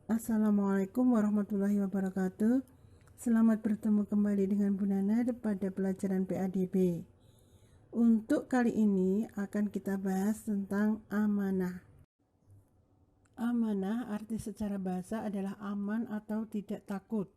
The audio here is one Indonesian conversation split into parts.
Assalamualaikum warahmatullahi wabarakatuh. Selamat bertemu kembali dengan Bu Nana pada pelajaran PADB. Untuk kali ini akan kita bahas tentang amanah. Amanah arti secara bahasa adalah aman atau tidak takut.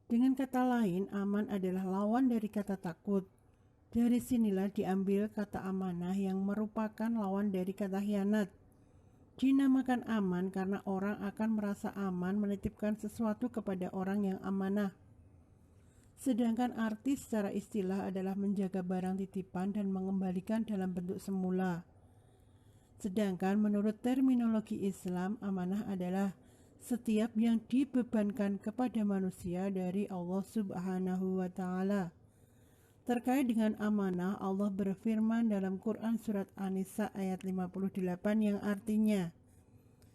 Dengan kata lain, aman adalah lawan dari kata takut. Dari sinilah diambil kata amanah yang merupakan lawan dari kata khianat. Dinamakan aman karena orang akan merasa aman menitipkan sesuatu kepada orang yang amanah. Sedangkan arti secara istilah adalah menjaga barang titipan dan mengembalikan dalam bentuk semula. Sedangkan menurut terminologi Islam, amanah adalah setiap yang dibebankan kepada manusia dari Allah Subhanahu wa Ta'ala. Terkait dengan amanah, Allah berfirman dalam Quran Surat An-Nisa ayat 58 yang artinya,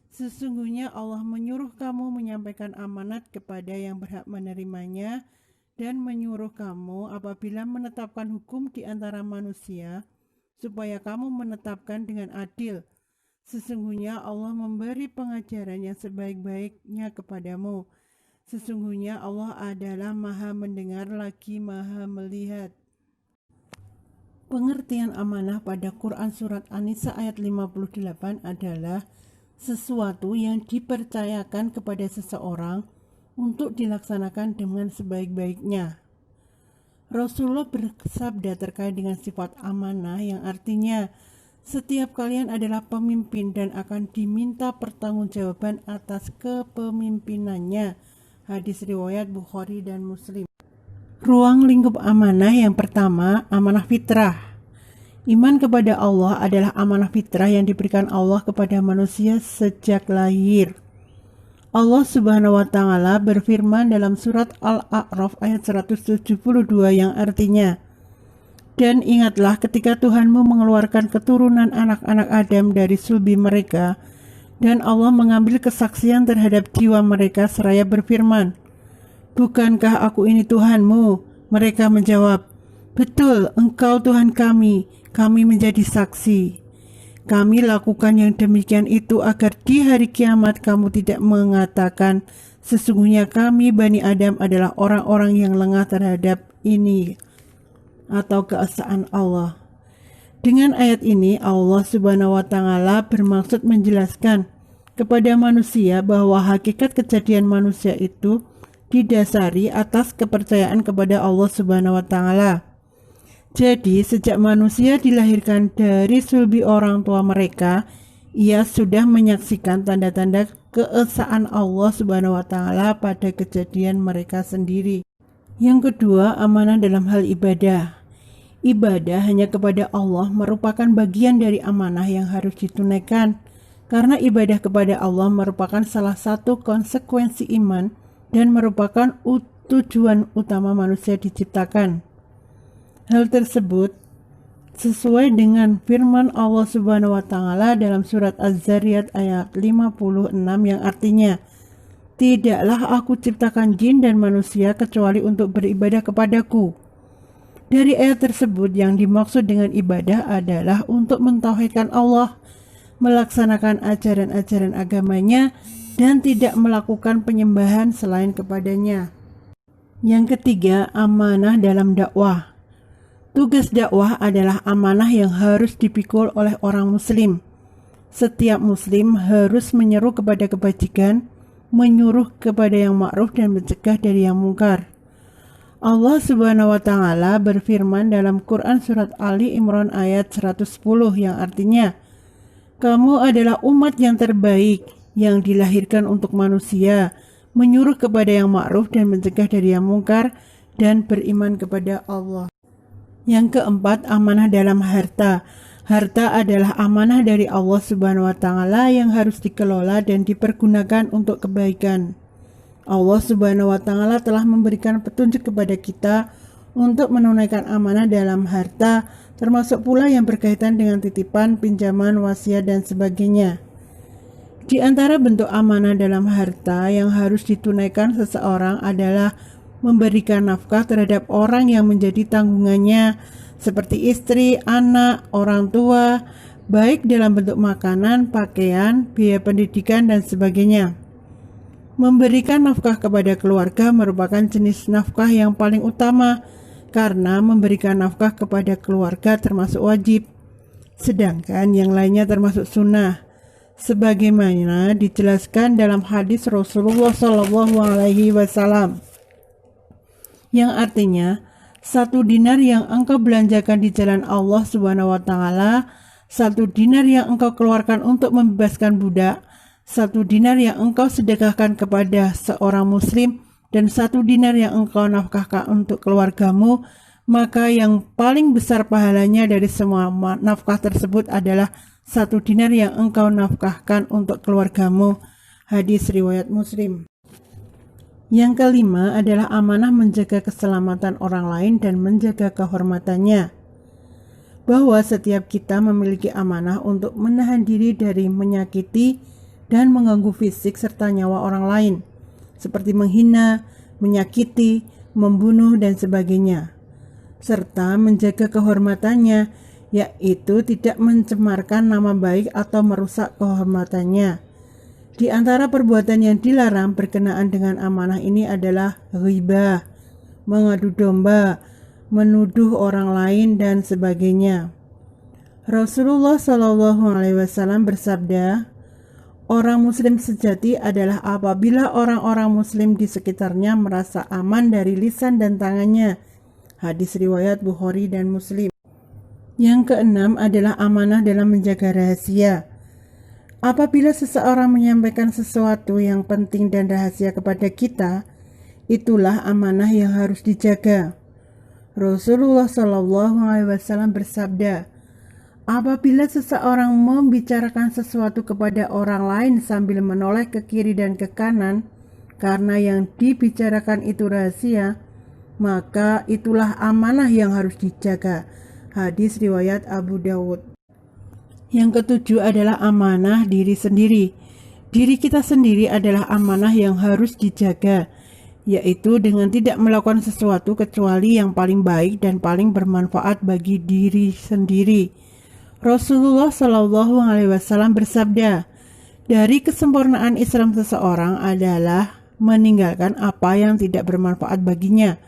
sesungguhnya Allah menyuruh kamu menyampaikan amanat kepada yang berhak menerimanya dan menyuruh kamu apabila menetapkan hukum di antara manusia supaya kamu menetapkan dengan adil. Sesungguhnya Allah memberi pengajaran yang sebaik-baiknya kepadamu. Sesungguhnya Allah adalah Maha mendengar lagi Maha melihat. Pengertian amanah pada Quran Surat An-Nisa ayat 58 adalah sesuatu yang dipercayakan kepada seseorang untuk dilaksanakan dengan sebaik-baiknya. Rasulullah bersabda terkait dengan sifat amanah yang artinya setiap kalian adalah pemimpin dan akan diminta pertanggungjawaban atas kepemimpinannya. Hadis riwayat Bukhari dan Muslim. Ruang lingkup amanah yang pertama, amanah fitrah. Iman kepada Allah adalah amanah fitrah yang diberikan Allah kepada manusia sejak lahir. Allah Subhanahu wa Ta'ala berfirman dalam surat Al-A'raf ayat 172 yang artinya, dan ingatlah ketika Tuhanmu mengeluarkan keturunan anak-anak Adam dari sulbi mereka, dan Allah mengambil kesaksian terhadap jiwa mereka seraya berfirman, bukankah aku ini Tuhanmu? Mereka menjawab, betul, engkau Tuhan kami menjadi saksi. Kami lakukan yang demikian itu agar di hari kiamat kamu tidak mengatakan, sesungguhnya kami Bani Adam adalah orang-orang yang lengah terhadap ini atau keesaan Allah. Dengan ayat ini Allah Subhanahu wa Ta'ala bermaksud menjelaskan kepada manusia bahwa hakikat kejadian manusia itu didasari atas kepercayaan kepada Allah Subhanahu wa Ta'ala. Jadi sejak manusia dilahirkan dari sulbi orang tua mereka, ia sudah menyaksikan tanda-tanda keesaan Allah Subhanahu wa Ta'ala pada kejadian mereka sendiri. Yang kedua, amanah dalam hal ibadah. Ibadah hanya kepada Allah merupakan bagian dari amanah yang harus ditunaikan, karena ibadah kepada Allah merupakan salah satu konsekuensi iman dan merupakan tujuan utama manusia diciptakan. Hal tersebut sesuai dengan firman Allah Subhanahu wa Ta'ala dalam surat Az-Zariyat ayat 56 yang artinya, tidaklah aku ciptakan jin dan manusia kecuali untuk beribadah kepadaku. Dari ayat tersebut yang dimaksud dengan ibadah adalah untuk mentauhidkan Allah, melaksanakan ajaran-ajaran agamanya, dan tidak melakukan penyembahan selain kepadanya. Yang ketiga, amanah dalam dakwah. Tugas dakwah adalah amanah yang harus dipikul oleh orang muslim. Setiap muslim harus menyeru kepada kebajikan, menyuruh kepada yang ma'ruf dan mencegah dari yang mungkar. Allah Subhanahu wa Ta'ala berfirman dalam Quran Surat Ali Imran ayat 110 yang artinya, kamu adalah umat yang terbaik yang dilahirkan untuk manusia, menyuruh kepada yang ma'ruf dan mencegah dari yang mungkar, dan beriman kepada Allah. Yang keempat, amanah dalam harta. Harta adalah amanah dari Allah Subhanahu wa Ta'ala yang harus dikelola dan dipergunakan untuk kebaikan. Allah Subhanahu wa Ta'ala telah memberikan petunjuk kepada kita untuk menunaikan amanah dalam harta, termasuk pula yang berkaitan dengan titipan, pinjaman, wasiat, dan sebagainya. Di antara bentuk amanah dalam harta yang harus ditunaikan seseorang adalah memberikan nafkah terhadap orang yang menjadi tanggungannya, seperti istri, anak, orang tua, baik dalam bentuk makanan, pakaian, biaya pendidikan, dan sebagainya. Memberikan nafkah kepada keluarga merupakan jenis nafkah yang paling utama karena memberikan nafkah kepada keluarga termasuk wajib, sedangkan yang lainnya termasuk sunnah, sebagaimana dijelaskan dalam hadis Rasulullah SAW, yang artinya 1 dinar yang engkau belanjakan di jalan Allah Subhanahu wa Ta'ala, 1 dinar yang engkau keluarkan untuk membebaskan budak, 1 dinar yang engkau sedekahkan kepada seorang muslim, dan 1 dinar yang engkau nafkahkan untuk keluargamu, maka yang paling besar pahalanya dari semua nafkah tersebut adalah 1 dinar yang engkau nafkahkan untuk keluargamu. Hadis riwayat Muslim. Yang kelima adalah amanah menjaga keselamatan orang lain dan menjaga kehormatannya. Bahwa setiap kita memiliki amanah untuk menahan diri dari menyakiti dan mengganggu fisik serta nyawa orang lain, seperti menghina, menyakiti, membunuh, dan sebagainya, serta menjaga kehormatannya, yaitu tidak mencemarkan nama baik atau merusak kehormatannya. Di antara perbuatan yang dilarang berkenaan dengan amanah ini adalah ghibah, mengadu domba, menuduh orang lain, dan sebagainya. Rasulullah SAW bersabda, orang muslim sejati adalah apabila orang-orang muslim di sekitarnya merasa aman dari lisan dan tangannya. Hadis riwayat Bukhari dan Muslim. Yang keenam adalah amanah dalam menjaga rahasia. Apabila seseorang menyampaikan sesuatu yang penting dan rahasia kepada kita, itulah amanah yang harus dijaga. Rasulullah SAW bersabda, apabila seseorang membicarakan sesuatu kepada orang lain sambil menoleh ke kiri dan ke kanan, karena yang dibicarakan itu rahasia, maka itulah amanah yang harus dijaga. Hadis riwayat Abu Dawud. Yang ketujuh adalah amanah diri sendiri. Diri kita sendiri adalah amanah yang harus dijaga, yaitu dengan tidak melakukan sesuatu kecuali yang paling baik dan paling bermanfaat bagi diri sendiri. Rasulullah SAW bersabda, dari kesempurnaan Islam seseorang adalah meninggalkan apa yang tidak bermanfaat baginya.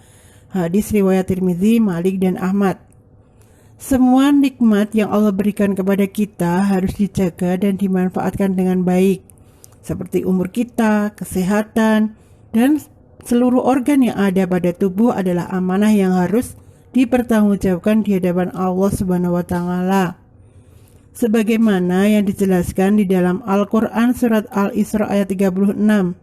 Hadis riwayat Tirmidzi, Malik, dan Ahmad. Semua nikmat yang Allah berikan kepada kita harus dijaga dan dimanfaatkan dengan baik, seperti umur kita, kesehatan, dan seluruh organ yang ada pada tubuh adalah amanah yang harus dipertanggungjawabkan di hadapan Allah Subhanahu wa Ta'ala. Sebagaimana yang dijelaskan di dalam Al-Quran surat Al-Isra ayat 36.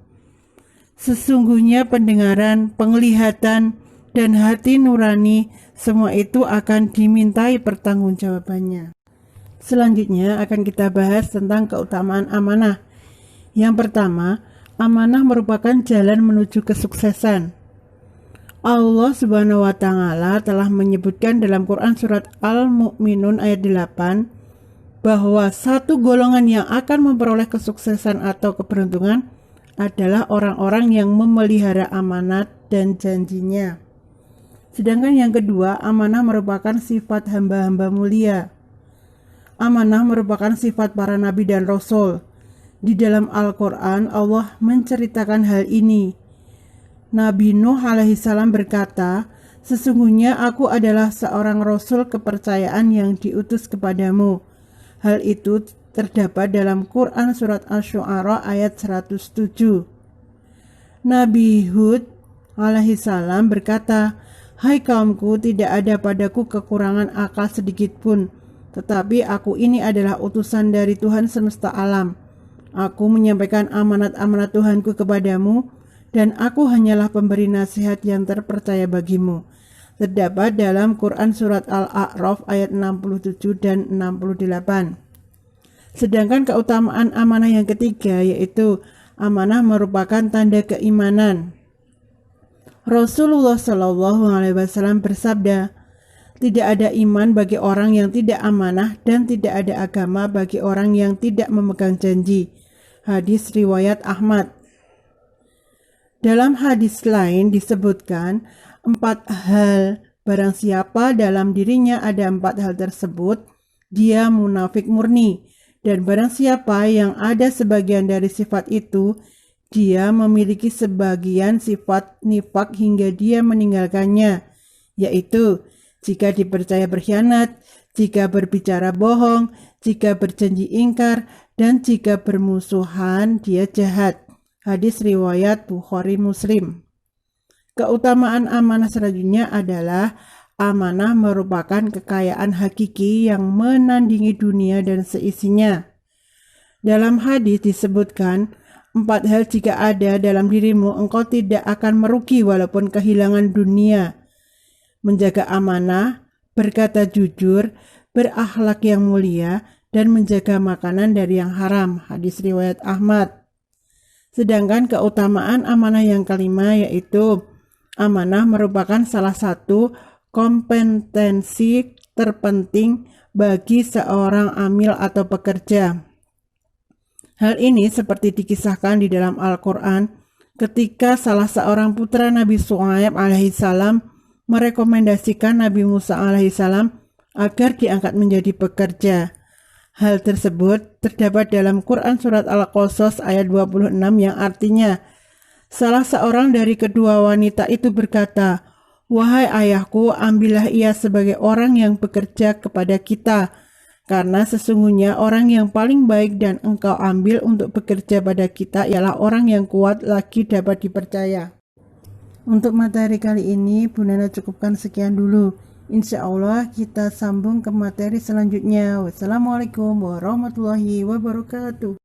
Sesungguhnya pendengaran, penglihatan, dan hati nurani, semua itu akan dimintai pertanggungjawabannya. Selanjutnya akan kita bahas tentang keutamaan amanah. Yang pertama, amanah merupakan jalan menuju kesuksesan. Allah Subhanahu wa Ta'ala telah menyebutkan dalam Quran surat Al-Mu'minun ayat 8 bahwa satu golongan yang akan memperoleh kesuksesan atau keberuntungan adalah orang-orang yang memelihara amanat dan janjinya. Sedangkan yang kedua, amanah merupakan sifat hamba-hamba mulia. Amanah merupakan sifat para nabi dan rasul. Di dalam Al-Quran, Allah menceritakan hal ini. Nabi Nuh alaihissalam berkata, sesungguhnya aku adalah seorang rasul kepercayaan yang diutus kepadamu. Hal itu terdapat dalam Quran surat Asy-Syu'ara ayat 107. Nabi Hud alaihissalam berkata, hai kaumku, tidak ada padaku kekurangan akal sedikit pun, tetapi aku ini adalah utusan dari Tuhan semesta alam. Aku menyampaikan amanat-amanat Tuhanku kepadamu, dan aku hanyalah pemberi nasihat yang terpercaya bagimu. Terdapat dalam Quran surat Al-A'raf ayat 67 dan 68. Sedangkan keutamaan amanah yang ketiga, yaitu amanah merupakan tanda keimanan. Rasulullah SAW bersabda, tidak ada iman bagi orang yang tidak amanah dan tidak ada agama bagi orang yang tidak memegang janji. Hadis riwayat Ahmad. Dalam hadis lain disebutkan 4 hal, barang siapa dalam dirinya ada 4 hal tersebut, dia munafik murni, dan barang siapa yang ada sebagian dari sifat itu, dia memiliki sebagian sifat nifak hingga dia meninggalkannya, yaitu jika dipercaya berkhianat, jika berbicara bohong, jika berjanji ingkar, dan jika bermusuhan dia jahat. Hadis riwayat Bukhari Muslim. Keutamaan amanah selanjutnya adalah amanah merupakan kekayaan hakiki yang menandingi dunia dan seisinya. Dalam hadis disebutkan, 4 hal jika ada dalam dirimu, engkau tidak akan merugi walaupun kehilangan dunia. Menjaga amanah, berkata jujur, berakhlak yang mulia, dan menjaga makanan dari yang haram. Hadis riwayat Ahmad. Sedangkan keutamaan amanah yang kelima yaitu amanah merupakan salah satu kompetensi terpenting bagi seorang amil atau pekerja. Hal ini seperti dikisahkan di dalam Al-Quran ketika salah seorang putra Nabi Syuaib alaihissalam merekomendasikan Nabi Musa alaihissalam agar diangkat menjadi pekerja. Hal tersebut terdapat dalam Quran Surat Al-Qasas ayat 26 yang artinya, salah seorang dari kedua wanita itu berkata, "Wahai ayahku, ambillah ia sebagai orang yang bekerja kepada kita, karena sesungguhnya orang yang paling baik dan engkau ambil untuk bekerja pada kita ialah orang yang kuat lagi dapat dipercaya." Untuk materi kali ini, Bu Nana cukupkan sekian dulu. Insya Allah kita sambung ke materi selanjutnya. Wassalamualaikum warahmatullahi wabarakatuh.